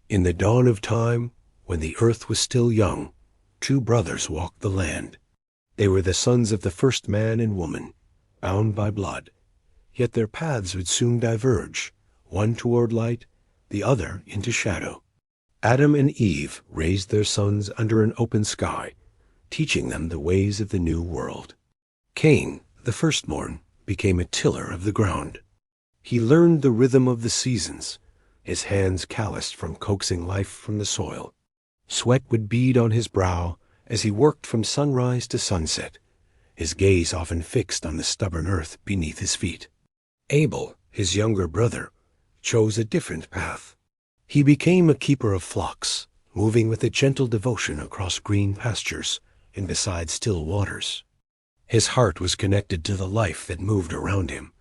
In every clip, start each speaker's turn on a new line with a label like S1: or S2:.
S1: In the dawn of time, when the earth was still young, two brothers walked the land. They were the sons of the first man and woman, bound by blood. Yet their paths would soon diverge, one toward light, the other into shadow. Adam and Eve raised their sons under an open sky, teaching them the ways of the new world. Cain, the firstborn, became a tiller of the ground. He learned the rhythm of the seasons, his hands calloused from coaxing life from the soil. Sweat would bead on his brow as he worked from sunrise to sunset, his gaze often fixed on the stubborn earth beneath his feet. Abel, his younger brother, chose a different path. He became a keeper of flocks, moving with a gentle devotion across green pastures and beside still waters. His heart was connected to the life that moved around him,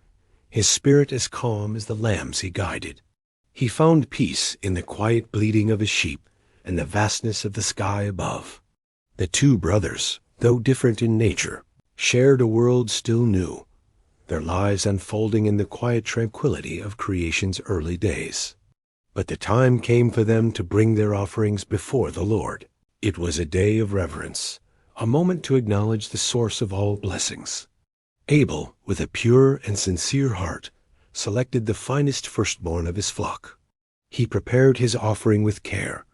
S1: his spirit as calm as the lambs he guided. He found peace in the quiet bleating of his sheep and the vastness of the sky above. The two brothers, though different in nature, shared a world still new, their lives unfolding in the quiet tranquility of creation's early days. But the time came for them to bring their offerings before the Lord. It was a day of reverence, a moment to acknowledge the source of all blessings. Abel, with a pure and sincere heart, selected the finest firstborn of his flock. He prepared his offering with care,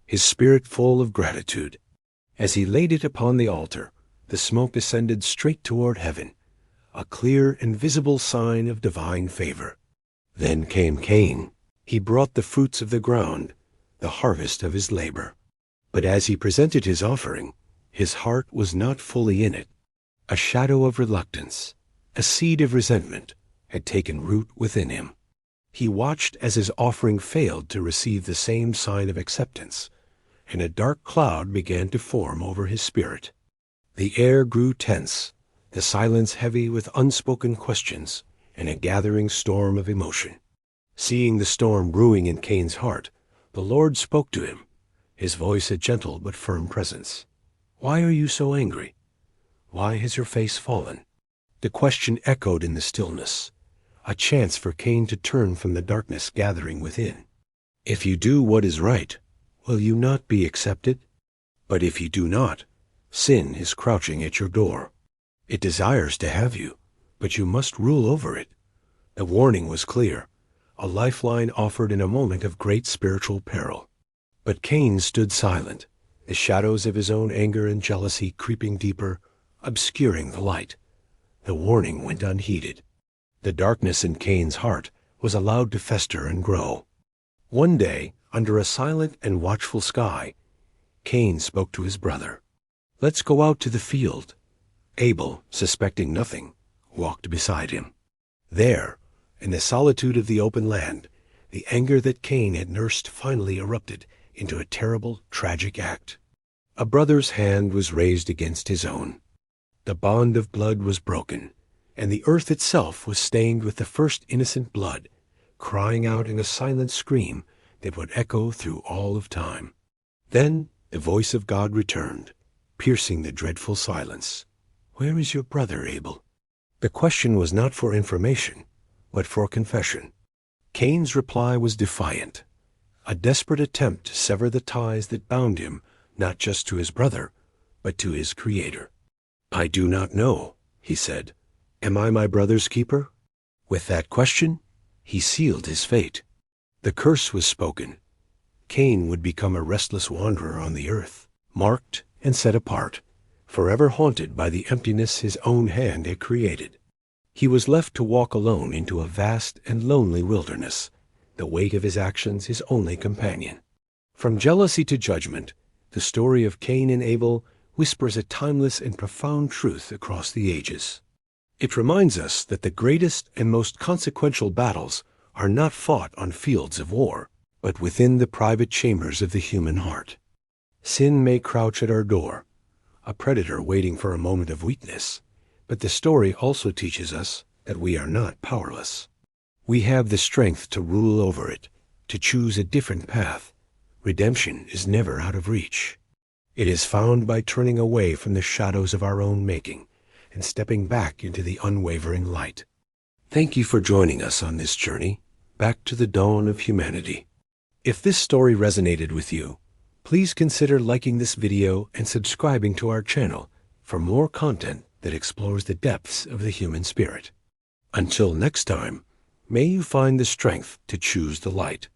S1: his spirit full of gratitude. As he laid it upon the altar, the smoke ascended straight toward heaven, a clear and visible sign of divine favor. Then came Cain. He brought the fruits of the ground, the harvest of his labor. But as he presented his offering, his heart was not fully in it. A shadow of reluctance, a seed of resentment, had taken root within him. He watched as his offering failed to receive the same sign of acceptance, and a dark cloud began to form over his spirit. The air grew tense, the silence heavy with unspoken questions and a gathering storm of emotion. Seeing the storm brewing in Cain's heart, the Lord spoke to him, his voice a gentle but firm presence. "Why are you so angry? Why has your face fallen?" The question echoed in the stillness, a chance for Cain to turn from the darkness gathering within. "If you do what is right, will you not be accepted? But if you do not, sin is crouching at your door. It desires to have you, but you must rule over it." The warning was clear, a lifeline offered in a moment of great spiritual peril. But Cain stood silent, the shadows of his own anger and jealousy creeping deeper, obscuring the light. The warning went unheeded. The darkness in Cain's heart was allowed to fester and grow. One day, under a silent and watchful sky, Cain spoke to his brother. "Let's go out to the field." Abel, suspecting nothing, walked beside him. There, in the solitude of the open land, the anger that Cain had nursed finally erupted into a terrible, tragic act. A brother's hand was raised against his own. The bond of blood was broken, and the earth itself was stained with the first innocent blood, crying out in a silent scream that would echo through all of time. Then the voice of God returned, piercing the dreadful silence. "Where is your brother, Abel?" The question was not for information, but for confession. Cain's reply was defiant, a desperate attempt to sever the ties that bound him not just to his brother, but to his Creator. "I do not know," he said. "Am I my brother's keeper?" With that question, he sealed his fate. The curse was spoken. Cain would become a restless wanderer on the earth, marked and set apart, forever haunted by the emptiness his own hand had created. He was left to walk alone into a vast and lonely wilderness, the weight of his actions his only companion. From jealousy to judgment, the story of Cain and Abel whispers a timeless and profound truth across the ages. It reminds us that the greatest and most consequential battles are not fought on fields of war, but within the private chambers of the human heart. Sin may crouch at our door, a predator waiting for a moment of weakness, but the story also teaches us that we are not powerless. We have the strength to rule over it, to choose a different path. Redemption is never out of reach. It is found by turning away from the shadows of our own making and stepping back into the unwavering light. Thank you for joining us on this journey back to the dawn of humanity. If this story resonated with you, please consider liking this video and subscribing to our channel for more content that explores the depths of the human spirit. Until next time, may you find the strength to choose the light.